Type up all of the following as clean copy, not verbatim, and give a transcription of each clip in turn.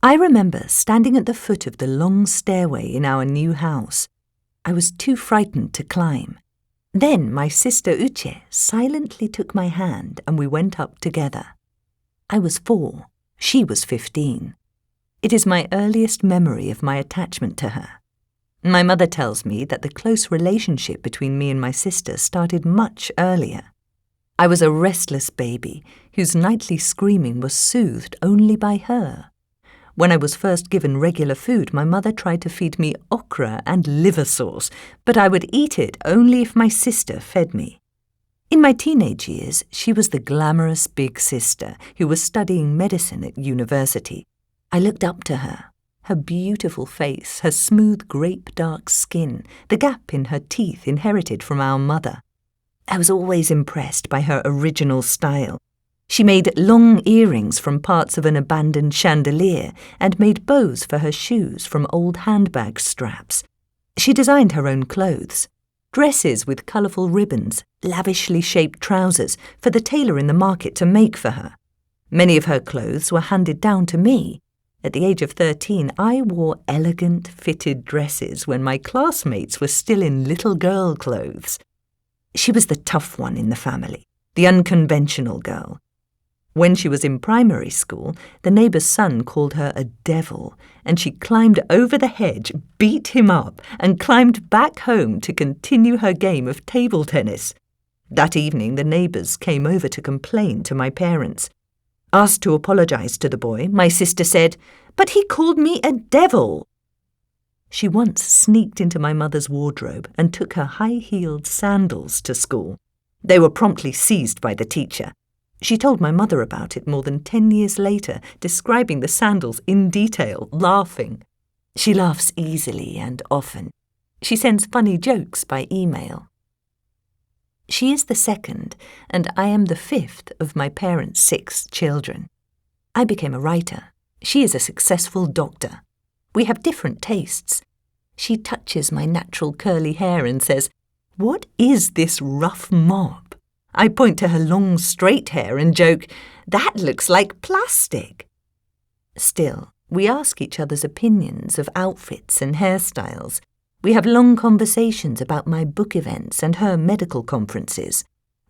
I remember standing at the foot of the long stairway in our new house. I was too frightened to climb. Then my sister Uche silently took my hand and we went up together. I was 4, she was 15. It is my earliest memory of my attachment to her. My mother tells me that the close relationship between me and my sister started much earlier. I was a restless baby whose nightly screaming was soothed only by her. When I was first given regular food, my mother tried to feed me okra and liver sauce, but I would eat it only if my sister fed me. In my teenage years, she was the glamorous big sister who was studying medicine at university. I looked up to her. Her beautiful face, her smooth grape-dark skin, the gap in her teeth inherited from our mother. I was always impressed by her original style. She made long earrings from parts of an abandoned chandelier and made bows for her shoes from old handbag straps. She designed her own clothes, dresses with colourful ribbons, lavishly shaped trousers for the tailor in the market to make for her. Many of her clothes were handed down to me. At the age of 13, I wore elegant, fitted dresses when my classmates were still in little girl clothes. She was the tough one in the family, the unconventional girl. When she was in primary school, the neighbour's son called her a devil, and she climbed over the hedge, beat him up, and climbed back home to continue her game of table tennis. That evening, the neighbours came over to complain to my parents. Asked to apologise to the boy, my sister said, "But he called me a devil." She once sneaked into my mother's wardrobe and took her high-heeled sandals to school. They were promptly seized by the teacher. She told my mother about it more than 10 years later, describing the sandals in detail, laughing. She laughs easily and often. She sends funny jokes by email. She is the second, and I am the 5th of my parents' 6 children. I became a writer. She is a successful doctor. We have different tastes. She touches my natural curly hair and says, "What is this rough mop?" I point to her long straight hair and joke, "That looks like plastic." Still, we ask each other's opinions of outfits and hairstyles. We have long conversations about my book events and her medical conferences.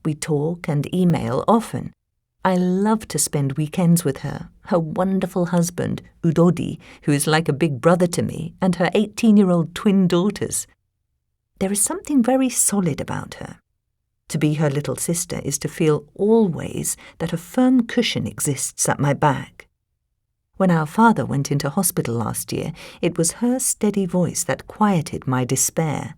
We talk and email often. I love to spend weekends with her, her wonderful husband, Udodi, who is like a big brother to me, and her 18-year-old twin daughters. There is something very solid about her. To be her little sister is to feel always that a firm cushion exists at my back. When our father went into hospital last year, it was her steady voice that quieted my despair.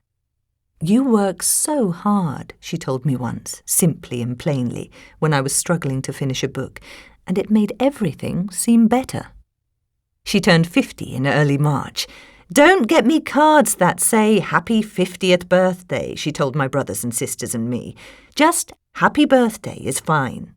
"You work so hard," she told me once, simply and plainly, when I was struggling to finish a book, and it made everything seem better. She turned 50 in early March. "Don't get me cards that say Happy 50th birthday," she told my brothers and sisters and me. "Just Happy birthday is fine."